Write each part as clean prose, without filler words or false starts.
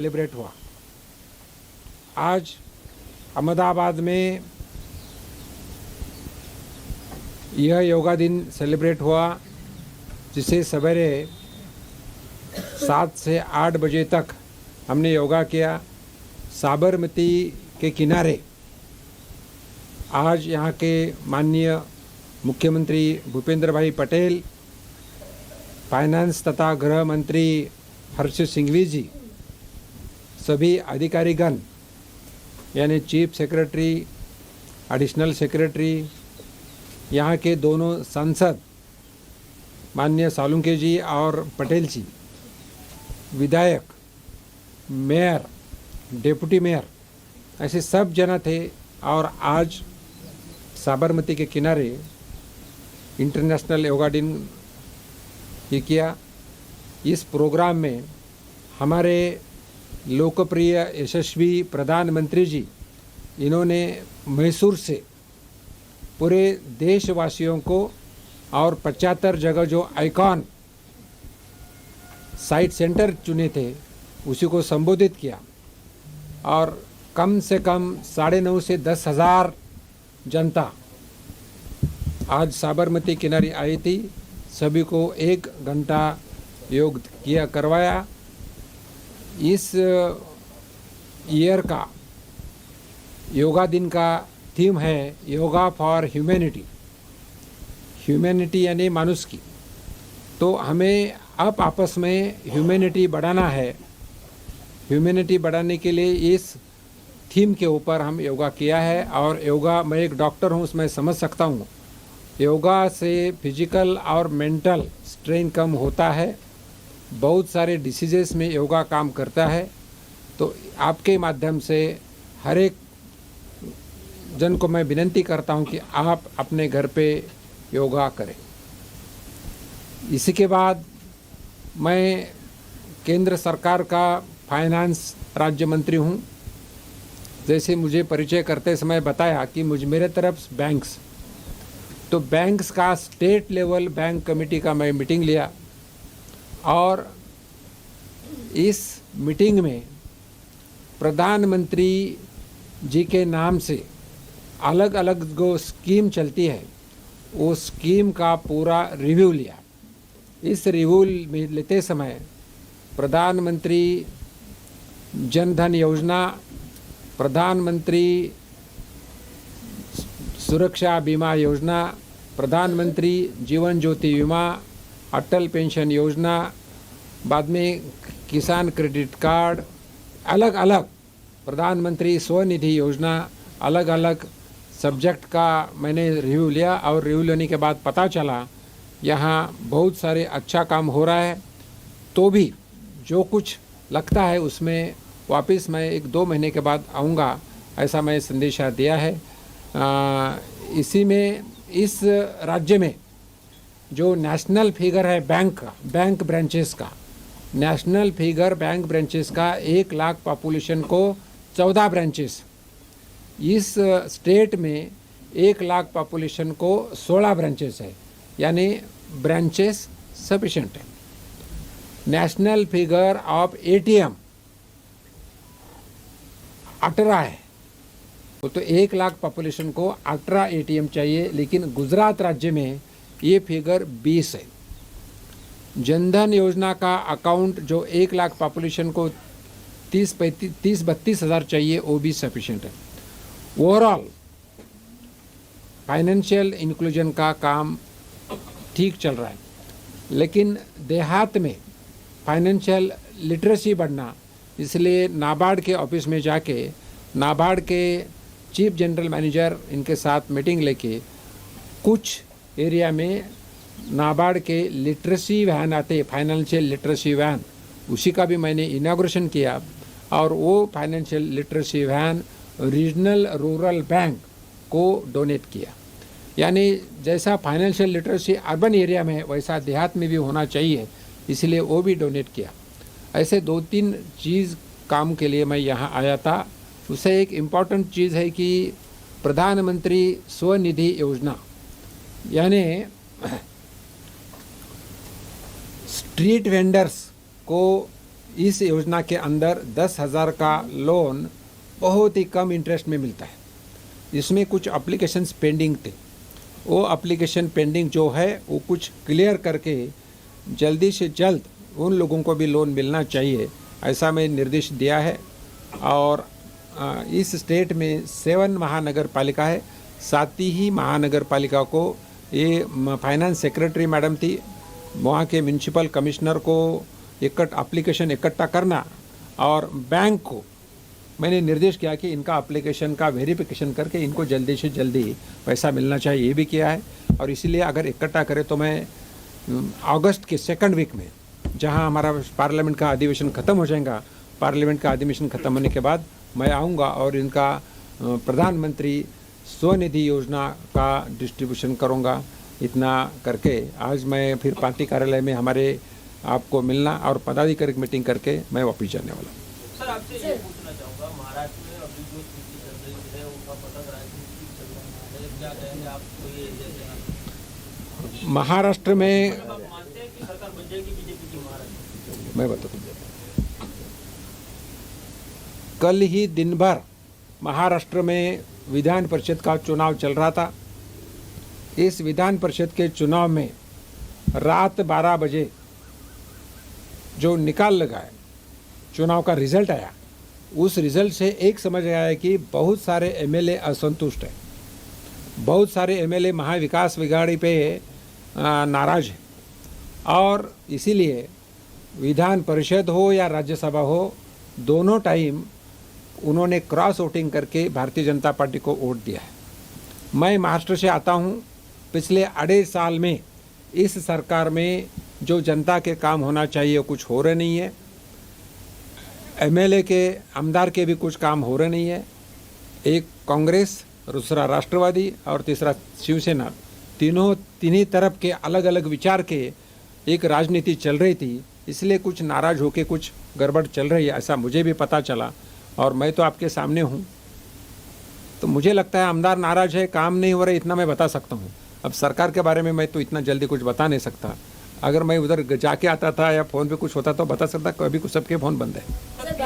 Celebrate हुआ। आज अहमदाबाद में यह योगा दिन सेलिब्रेट हुआ, जिसे सवेरे 7 से 8 बजे तक हमने योगा किया। साबरमती के किनारे आज यहाँ के माननीय मुख्यमंत्री भूपेंद्र भाई पटेल, फाइनेंस तथा गृह मंत्री हर्ष सिंघवी जी, सभी अधिकारीगण यानी चीफ सेक्रेटरी, एडिशनल सेक्रेटरी, यहाँ के दोनों सांसद माननीय सालुंके जी और पटेल जी, विधायक, मेयर, डिप्टी मेयर, ऐसे सब जन थे। और आज साबरमती के किनारे इंटरनेशनल योगा दिन ये किया। इस प्रोग्राम में हमारे लोकप्रिय यशस्वी प्रधानमंत्री जी, इन्होंने मैसूर से पूरे देशवासियों को और 75 जगह जो आइकॉन साइट सेंटर चुने थे उसी को संबोधित किया। और कम से कम 9.5 से 10 हज़ार जनता आज साबरमती किनारे आई थी। सभी को 1 घंटा योग करवाया। इस ईयर का योगा दिन का थीम है योगा फॉर ह्यूमैनिटी। ह्यूमैनिटी यानी मानुष की। तो हमें अब आपस में ह्यूमैनिटी बढ़ाना है। ह्यूमैनिटी बढ़ाने के लिए इस थीम के ऊपर हम योगा किया है। और योगा, मैं एक डॉक्टर हूँ, उसमें समझ सकता हूँ, योगा से फिजिकल और मेंटल स्ट्रेन कम होता है। बहुत सारे डिसीजेस में योगा काम करता है। तो आपके माध्यम से हर एक जन को मैं विनती करता हूं कि आप अपने घर पे योगा करें। इसी के बाद मैं केंद्र सरकार का फाइनेंस राज्य मंत्री हूं। जैसे मुझे परिचय करते समय बताया कि मेरे तरफ बैंक्स, तो बैंक्स का स्टेट लेवल बैंक कमेटी का मैं मीटिंग लिया। और इस मीटिंग में प्रधानमंत्री जी के नाम से अलग अलग जो स्कीम चलती है वो स्कीम का पूरा रिव्यू लिया। इस रिव्यू में लेते समय प्रधानमंत्री जन धन योजना, प्रधानमंत्री सुरक्षा बीमा योजना, प्रधानमंत्री जीवन ज्योति बीमा, अटल पेंशन योजना, बाद में किसान क्रेडिट कार्ड, अलग अलग प्रधानमंत्री स्वनिधि योजना, अलग अलग सब्जेक्ट का मैंने रिव्यू लिया। और रिव्यू लेने के बाद पता चला यहाँ बहुत सारे अच्छा काम हो रहा है। तो भी जो कुछ लगता है उसमें वापस मैं 1-2 महीने के बाद आऊँगा, ऐसा मैं संदेशा दिया है। इसी में इस राज्य में जो नेशनल फिगर है बैंक का, बैंक ब्रांचेस का, नेशनल फिगर बैंक ब्रांचेस का 1 लाख पॉपुलेशन को 14 ब्रांचेस, इस स्टेट में 1 लाख पॉपुलेशन को 16 ब्रांचेस है, यानी ब्रांचेस सफिशेंट है। नेशनल फिगर ऑफ एटीएम 18 है। तो 1 लाख पॉपुलेशन को 18 एटीएम चाहिए, लेकिन गुजरात राज्य में ये फिगर 20 है। जनधन योजना का अकाउंट जो 1 लाख पॉपुलेशन को 30-32 हज़ार चाहिए, वो भी सफिशिएंट है। ओवरऑल फाइनेंशियल इंक्लूजन का काम ठीक चल रहा है, लेकिन देहात में फाइनेंशियल लिटरेसी बढ़ना, इसलिए नाबार्ड के ऑफिस में जाके नाबार्ड के चीफ जनरल मैनेजर इनके साथ मीटिंग लेके कुछ एरिया में नाबार्ड के लिटरेसी वैन आते, फाइनेंशियल लिटरेसी वैन, उसी का भी मैंने इनाग्रेशन किया। और वो financial literacy van regional rural bank को डोनेट किया। यानी जैसा फाइनेंशियल लिटरेसी अर्बन एरिया में वैसा देहात में भी होना चाहिए, इसलिए वो भी डोनेट किया। ऐसे 2-3 चीज़ काम के लिए मैं यहाँ आया था। उससे एक इम्पॉर्टेंट चीज़ है कि प्रधानमंत्री स्वनिधि योजना, यानी स्ट्रीट वेंडर्स को इस योजना के अंदर 10,000 का लोन बहुत ही कम इंटरेस्ट में मिलता है। इसमें कुछ एप्लीकेशंस पेंडिंग थे, वो एप्लीकेशन पेंडिंग जो है वो कुछ क्लियर करके जल्दी से जल्द उन लोगों को भी लोन मिलना चाहिए, ऐसा मैं निर्देश दिया है। और इस स्टेट में 7 महानगर पालिका है, 7 ही महानगर पालिका को ये फाइनेंस सेक्रेटरी मैडम थी, वहाँ के म्यूनसिपल कमिश्नर को एप्लीकेशन इकट्ठा करना और बैंक को मैंने निर्देश किया कि इनका एप्लीकेशन का वेरिफिकेशन करके इनको जल्दी से जल्दी पैसा मिलना चाहिए, ये भी किया है। और इसीलिए अगर इकट्ठा करें तो मैं अगस्त के 2nd वीक में, जहां हमारा पार्लियामेंट का अधिवेशन ख़त्म हो जाएगा, पार्लियामेंट का अधिवेशन ख़त्म होने के बाद मैं आऊँगा और इनका प्रधानमंत्री स्वनिधि योजना का डिस्ट्रीब्यूशन करूँगा। इतना करके आज मैं फिर पार्टी कार्यालय में हमारे आपको मिलना और पदाधिकारी मीटिंग करके मैं वापस जाने वाला हूँ। सर, आपसे ये पूछना चाहूँगा, महाराष्ट्र में अभी जो स्थिति चल रही है उनका पता राजनीति चल रहा है, क्या कहेंगे आपको ये जैसे महाराष्ट्र में आप मानते हैं कि सरकार बन जाएगी बीजेपी की महाराष्ट्र? मैं बताता हूँ, कल ही दिन भर महाराष्ट्र में विधान परिषद का चुनाव चल रहा था। इस विधान परिषद के चुनाव में रात 12 बजे जो निकाल लगाए, चुनाव का रिजल्ट आया, उस रिजल्ट से एक समझ आया है कि बहुत सारे एमएलए असंतुष्ट हैं, बहुत सारे एमएलए महाविकास अघाड़ी पे नाराज हैं। और इसीलिए विधान परिषद हो या राज्यसभा हो, दोनों टाइम उन्होंने क्रॉस वोटिंग करके भारतीय जनता पार्टी को वोट दिया है। मैं महाराष्ट्र से आता हूँ, पिछले 2.5 साल में इस सरकार में जो जनता के काम होना चाहिए वो कुछ हो रहे नहीं है, एमएलए के आमदार के भी कुछ काम हो रहे नहीं है। एक कांग्रेस, दूसरा राष्ट्रवादी और तीसरा शिवसेना, तीनों तरफ के अलग अलग विचार के एक राजनीति चल रही थी, इसलिए कुछ नाराज होके कुछ गड़बड़ चल रही है, ऐसा मुझे भी पता चला। और मैं तो आपके सामने हूँ, तो मुझे लगता है आमदार नाराज है, काम नहीं हो रहा, इतना मैं बता सकता हूँ। अब सरकार के बारे में मैं तो इतना जल्दी कुछ बता नहीं सकता। अगर मैं उधर जाके आता था या फ़ोन पे कुछ होता तो बता सकता, कभी कुछ सबके फ़ोन बंद है। 30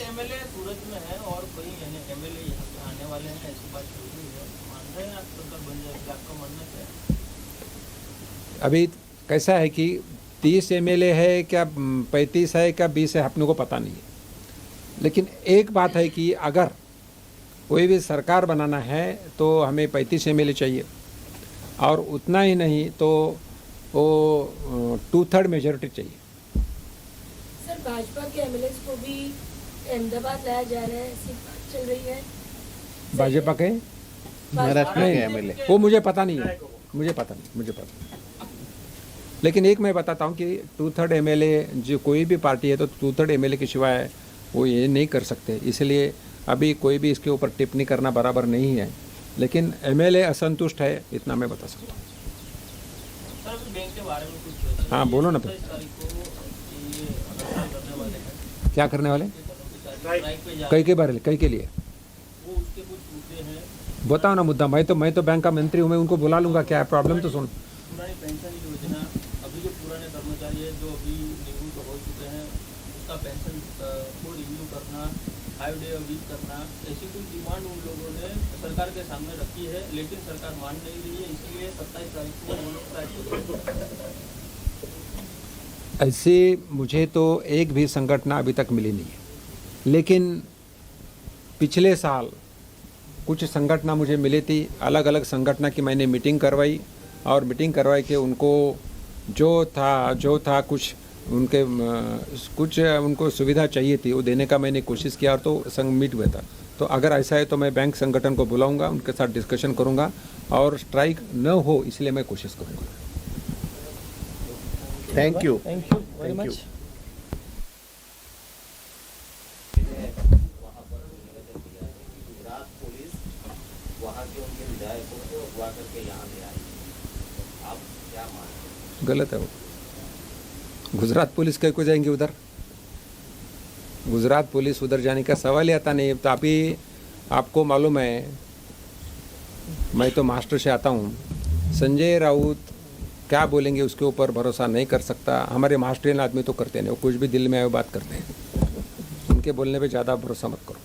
एमएलए सूरत में है और कई एमएलए यहाँ पे आने वाले हैं, ऐसी बात चल रही है। मान रहे हैं आप सरकार बन जाएगी, आपका मानना क्या है? अभी कैसा है कि 30 एमएलए है क्या 35 है क्या 20 है, अपने को पता नहीं है। लेकिन एक बात है कि अगर कोई भी सरकार बनाना है तो हमें 35 एमएलए चाहिए, और उतना ही नहीं तो वो 2/3 मेजॉरिटी चाहिए। सर, भाजपा के एमएलएस को भी अहमदाबाद लाया जा रहा है, ऐसी बात चल रही है। भाजपा के महाराष्ट्र के नहीं, एमएलए वो मुझे पता नहीं है, मुझे पता नहीं। लेकिन एक मैं बताता हूँ कि 2/3 एमएलए जो कोई भी पार्टी है तो 2/3 एमएलए के सिवाय वो ये नहीं कर सकते, इसलिए अभी कोई भी इसके ऊपर टिप्पणी करना बराबर नहीं है। लेकिन एमएलए असंतुष्ट है, इतना मैं बता सकता हूँ। सर, अभी बैंक के बारे में कुछ, हाँ बोलो ना। 27 तारीख को ये हड़ताल करने वाले हैं, क्या करने वाले? स्ट्राइक पे जा कई के बारे कई के लिए वो उसके कुछ मुद्दे हैं। बताओ ना मुद्दा। मैं तो बैंक का मंत्री हूँ, मैं उनको बुला लूँगा, क्या है प्रॉब्लम तो सुन। पुरानी पेंशन योजना, अभी जो पुराने कर्मचारी है जो अभी निवृत्त हो चुके हैं, उसका पेंशन को रिव्यू करना, 5 डे वीक करना, ऐसी कुछ डिमांड उन लोगों ने सरकार के सामने रखी है, लेकिन सरकार मान नहीं रही है, इसलिए 27 तारीख को वो स्ट्राइक करेंगे। ऐसे मुझे तो एक भी संगठन अभी तक मिली नहीं है, लेकिन पिछले साल कुछ संगठन मुझे मिली थी, अलग अलग संगठन की मैंने मीटिंग करवाई, और मीटिंग करवाई के उनको जो था कुछ उनको सुविधा चाहिए थी वो देने का मैंने कोशिश किया, और तो संग मीट हुआ था। तो अगर ऐसा है तो मैं बैंक संगठन को बुलाऊंगा, उनके साथ डिस्कशन करूंगा और स्ट्राइक न हो इसलिए मैं कोशिश करूंगा। Thank you very much. Gujarat police वहाँ के उनके विधायकों को अगवा करके यहाँ ले आई, आप क्या मानते हैं? गलत है वो। गुजरात पुलिस कहीं को जाएंगे उधर? गुजरात पुलिस उधर जाने का सवाल ही आता नहीं। तो अभी आपको मालूम है, मैं तो महाराष्ट्र से आता हूँ, संजय राउत क्या बोलेंगे उसके ऊपर भरोसा नहीं कर सकता। हमारे महाराष्ट्रियन आदमी तो करते नहीं, वो कुछ भी दिल में आए वो बात करते हैं। उनके बोलने पे ज़्यादा भरोसा मत करो।